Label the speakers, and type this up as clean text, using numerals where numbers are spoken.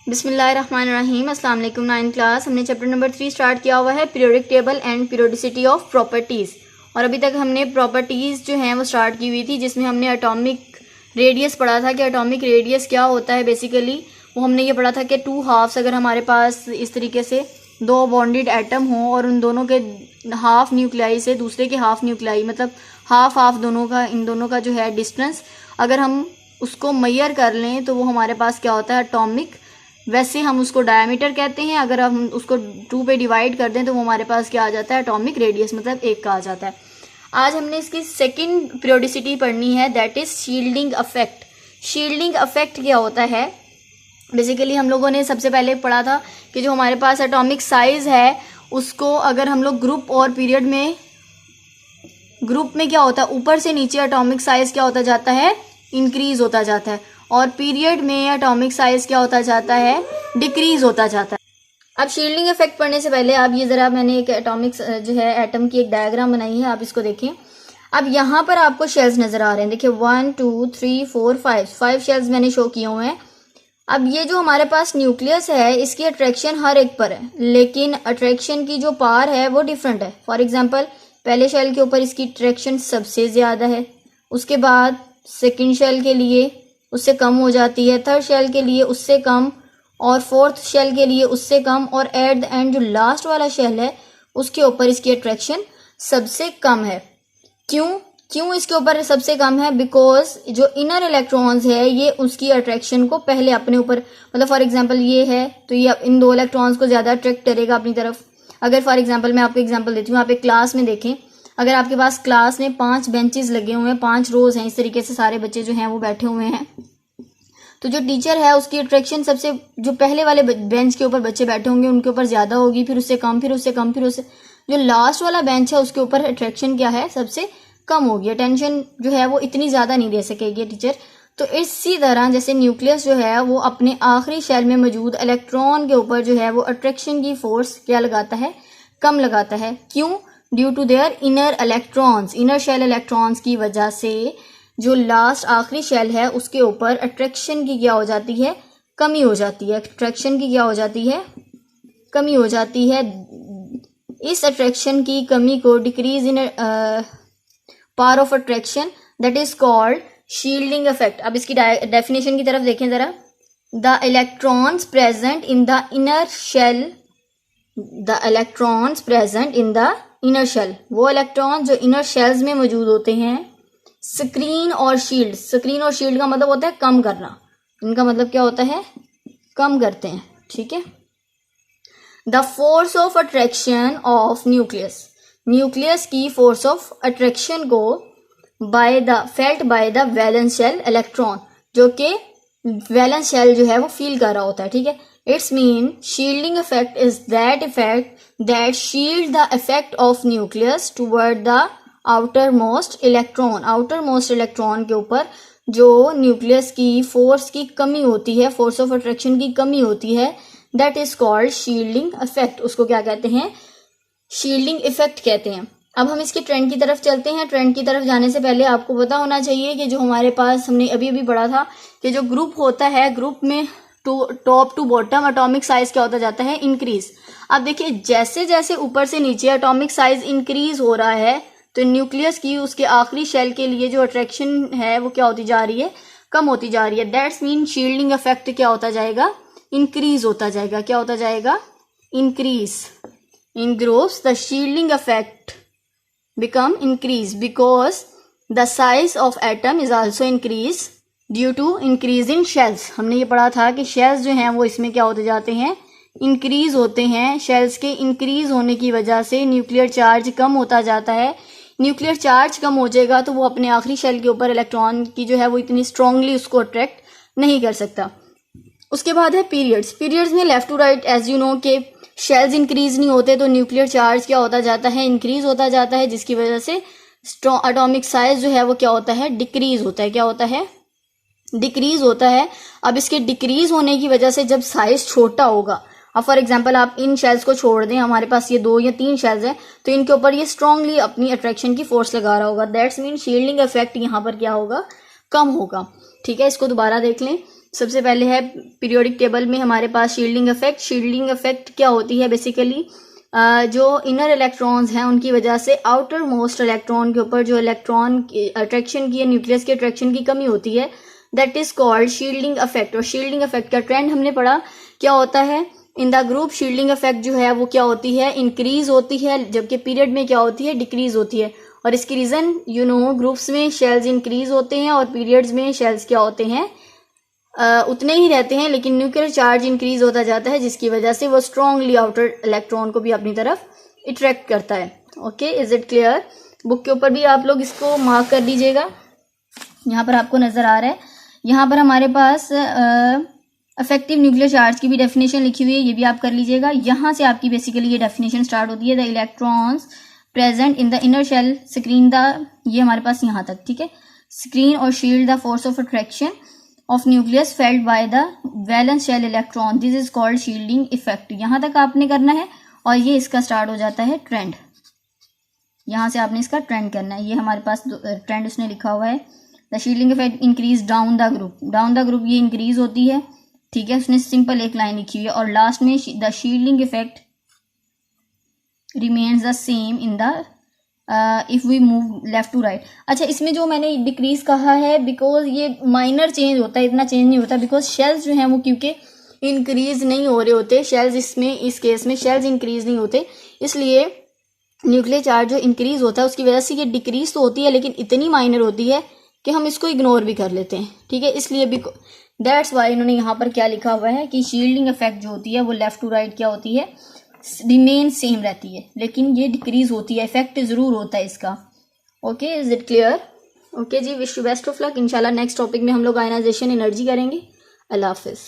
Speaker 1: बिस्मिल्लाहिर्रहमानिर्रहीम। अस्सलाम वालेकुम। 9th क्लास हमने चैप्टर नंबर 3 स्टार्ट किया हुआ है, periodic table and periodicity of properties. और अभी तक हमने प्रॉपर्टीज़ जो हैं वो स्टार्ट की हुई थी, जिसमें हमने एटॉमिक रेडियस पढ़ा था कि एटॉमिक रेडियस क्या होता है। बेसिकली वो हमने ये पढ़ा था कि 2 हाफ्स अगर हमारे पास इस तरीके से 2 बॉन्डेड एटम हों और उन दोनों के हाफ न्यूक्लियाई से दूसरे के हाफ न्यूक्लियाई, मतलब हाफ हाफ दोनों का, इन दोनों का जो है डिस्टेंस, अगर हम उसको मेजर कर लें तो वो हमारे पास क्या होता है, एटॉमिक। वैसे हम उसको डायमीटर कहते हैं। अगर हम उसको 2 पे डिवाइड कर दें तो वो हमारे पास क्या आ जाता है, एटॉमिक रेडियस, मतलब 1 का आ जाता है। आज हमने इसकी सेकंड पीरियोडिसिटी पढ़नी है, that is shielding affect. Shielding affect क्या होता है? बेसिकली हम लोगों ने सबसे पहले पढ़ा था कि जो हमारे पास एटॉमिक साइज है उसको अगर हम लोग ग्रुप और पीरियड में, ग्रुप में क्या होता है, ऊपर से नीचे एटॉमिक साइज क्या होता जाता है, इंक्रीज होता जाता है, और पीरियड में एटॉमिक साइज क्या होता जाता है, डिक्रीज होता जाता है। अब शील्डिंग इफेक्ट पढ़ने से पहले आप ये जरा, मैंने एक एटॉमिक जो है एटम की एक डायग्राम बनाई है, आप इसको देखें। अब यहाँ पर आपको शेल्स नजर आ रहे हैं, देखिए 1 2 3 4 5 शेल्स मैंने शो किए हुए हैं। अब ये जो हमारे पास न्यूक्लियस है इसकी अट्रैक्शन हर एक पर है, लेकिन अट्रैक्शन की जो पावर है वो डिफरेंट है। फॉर एग्जाम्पल पहले शेल के ऊपर इसकी अट्रैक्शन सबसे ज़्यादा है, उसके बाद सेकेंड शेल के लिए उससे कम हो जाती है, थर्ड शेल के लिए उससे कम, और फोर्थ शेल के लिए उससे कम, और एट द एंड जो लास्ट वाला शेल है उसके ऊपर इसकी अट्रैक्शन सबसे कम है। क्यों इसके ऊपर सबसे कम है? बिकॉज जो इनर इलेक्ट्रॉन्स है ये उसकी अट्रैक्शन को पहले अपने ऊपर, मतलब फॉर एग्जांपल ये है तो ये इन 2 इलेक्ट्रॉन्स को ज़्यादा अट्रैक्ट करेगा अपनी तरफ। अगर फॉर एग्जांपल मैं आपको एग्जांपल देती हूँ, आप एक क्लास में देखें, अगर आपके पास क्लास में 5 बेंचेस लगे हुए हैं, 5 रोज हैं, इस तरीके से सारे बच्चे जो हैं वो बैठे हुए हैं, तो जो टीचर है उसकी अट्रैक्शन सबसे, जो पहले वाले बेंच के ऊपर बच्चे बैठे होंगे उनके ऊपर ज़्यादा होगी, फिर उससे कम, फिर उससे कम, फिर उससे, जो लास्ट वाला बेंच है उसके ऊपर अट्रैक्शन क्या है, सबसे कम होगी। अटेंशन जो है वो इतनी ज़्यादा नहीं दे सकेगी टीचर। तो इसी तरह जैसे न्यूक्लियस जो है वो अपने आखिरी शेल में मौजूद इलेक्ट्रॉन के ऊपर जो है वो अट्रैक्शन की फोर्स क्या लगाता है, कम लगाता है। क्यों? Due to their inner electrons, inner shell electrons की वजह से जो लास्ट आखिरी शेल है उसके ऊपर अट्रैक्शन की क्या हो जाती है, कमी हो जाती है। अट्रैक्शन की क्या हो जाती है, कमी हो जाती है। इस अट्रैक्शन की कमी को decrease in power of attraction, that is called shielding effect. अब इसकी डेफिनेशन की तरफ देखें जरा। The electrons present in the inner shell, the electrons present in the inner shell, वो इलेक्ट्रॉन जो इनर शेल्स में मौजूद होते हैं, स्क्रीन और शील्ड। स्क्रीन और शील्ड का मतलब होता है कम करना, इनका मतलब क्या होता है, कम करते हैं, ठीक है। The force of attraction of nucleus, nucleus की फोर्स ऑफ अट्रैक्शन को by the felt by the valence shell electron, जो कि वैलेंस शेल जो है वो फील कर रहा होता है, ठीक है। It's mean shielding effect is that effect that shield the effect of nucleus toward the outer most electron. Outer most electron के ऊपर जो न्यूक्लियस की फोर्स की कमी होती है, फोर्स ऑफ अट्रैक्शन की कमी होती है, that is called shielding effect. उसको क्या कहते हैं, शील्डिंग इफेक्ट कहते हैं। अब हम इसकी ट्रेंड की तरफ चलते हैं। ट्रेंड की तरफ जाने से पहले आपको पता होना चाहिए कि जो हमारे पास, हमने अभी अभी पढ़ा था कि जो ग्रुप होता है, ग्रुप में top to bottom atomic size क्या होता जाता है, इंक्रीज। अब देखिए जैसे जैसे ऊपर से नीचे एटॉमिक साइज इंक्रीज हो रहा है तो न्यूक्लियस की उसके आखिरी शेल के लिए जो अट्रैक्शन है वो क्या होती जा रही है, कम होती जा रही है। दैट्स मीन शील्डिंग इफेक्ट क्या होता जाएगा, इंक्रीज होता जाएगा। क्या होता जाएगा, increase. In groups, the shielding effect become increase because the size of atom is also increase due to increase in shells. हमने ये पढ़ा था कि shells जो हैं वो इसमें क्या होते जाते हैं, increase होते हैं। shells के increase होने की वजह से न्यूक्लियर चार्ज कम होता जाता है। न्यूक्लियर चार्ज कम हो जाएगा तो वो अपने आखिरी शेल के ऊपर इलेक्ट्रॉन की जो है वो इतनी स्ट्रांगली उसको अट्रैक्ट नहीं कर सकता। उसके बाद है पीरियड्स। पीरियड्स में left to right, as you know के शेल्स इंक्रीज नहीं होते तो न्यूक्लियर चार्ज क्या होता जाता है, इंक्रीज होता जाता है, जिसकी वजह से एटॉमिक साइज जो है वो क्या होता है, डिक्रीज होता है। क्या होता है, डिक्रीज होता है। अब इसके डिक्रीज होने की वजह से जब साइज छोटा होगा, अब फॉर एग्जांपल आप इन शेल्स को छोड़ दें, हमारे पास ये 2 या 3 शेल्स हैं, तो इनके ऊपर ये स्ट्रांगली अपनी अट्रैक्शन की फोर्स लगा रहा होगा। दैट्स मीन शील्डिंग इफेक्ट यहाँ पर क्या होगा, कम होगा, ठीक है। इसको दोबारा देख लें सबसे पहले है पीरियोडिक टेबल में हमारे पास शील्डिंग इफेक्ट। शील्डिंग इफेक्ट क्या होती है? बेसिकली जो इनर इलेक्ट्रॉन्स हैं उनकी वजह से आउटर मोस्ट इलेक्ट्रॉन के ऊपर जो इलेक्ट्रॉन अट्रैक्शन की, न्यूक्लियस के अट्रैक्शन की कमी होती है, that is called shielding effect. और शील्डिंग इफेक्ट का ट्रेंड हमने पढ़ा क्या होता है in the group. Shielding effect जो है वो क्या होती है? इंक्रीज होती है, जबकि पीरियड में क्या होती है? डिक्रीज होती है। और इसकी रीजन ग्रुप्स में शेल्स इंक्रीज होते हैं और पीरियड्स में शेल्स क्या होते हैं? उतने ही रहते हैं, लेकिन न्यूक्लियर चार्ज इंक्रीज होता जाता है, जिसकी वजह से वो स्ट्रांगली आउटर इलेक्ट्रॉन को भी अपनी तरफ अट्रैक्ट करता है। Okay, is it clear? Book के ऊपर भी आप लोग इसको मार्क कर लीजिएगा। यहाँ पर आपको नजर आ रहा है, यहाँ पर हमारे पास इफेक्टिव न्यूक्लियर चार्ज की भी डेफिनेशन लिखी हुई है, ये भी आप कर लीजिएगा। यहाँ से आपकी बेसिकली ये डेफिनेशन स्टार्ट होती है, the electrons present in the inner shell screen the, ये हमारे पास यहाँ तक, ठीक है, स्क्रीन और shield the force of attraction of nucleus felt by the valence shell electron, this is called shielding effect. यहाँ तक आपने करना है और ये इसका स्टार्ट हो जाता है ट्रेंड। यहाँ से आपने इसका ट्रेंड करना है, ये हमारे पास ट्रेंड उसने लिखा हुआ है। The shielding effect increase down the group, down the group ये इंक्रीज होती है, ठीक है, उसने सिंपल एक लाइन लिखी हुई है। और लास्ट में the shielding effect remains the same in the if we move left to right. अच्छा, इसमें जो मैंने डिक्रीज कहा है बिकॉज ये माइनर चेंज होता है, इतना चेंज नहीं होता, बिकॉज शेल्स जो हैं वो क्योंकि इंक्रीज नहीं हो रहे होते, शेल्स इसमें इस केस में शेल्स इंक्रीज नहीं होते, इसलिए न्यूक्लियर चार्ज जो इंक्रीज होता है उसकी वजह से ये डिक्रीज तो होती है, लेकिन इतनी माइनर होती है कि हम इसको इग्नोर भी कर लेते हैं, ठीक है। इसलिए भी दैट्स वाई इन्होंने यहाँ पर क्या लिखा हुआ है कि शील्डिंग इफेक्ट जो होती है वो लेफ्ट टू राइट क्या होती है? रिमेन सेम रहती है, लेकिन ये डिक्रीज होती है, इफेक्ट जरूर होता है इसका। Okay, is it clear? Okay जी, wish you best of luck. इंशाल्लाह नेक्स्ट टॉपिक में हम लोग आयनाइजेशन एनर्जी करेंगे। अल्लाह हाफिज।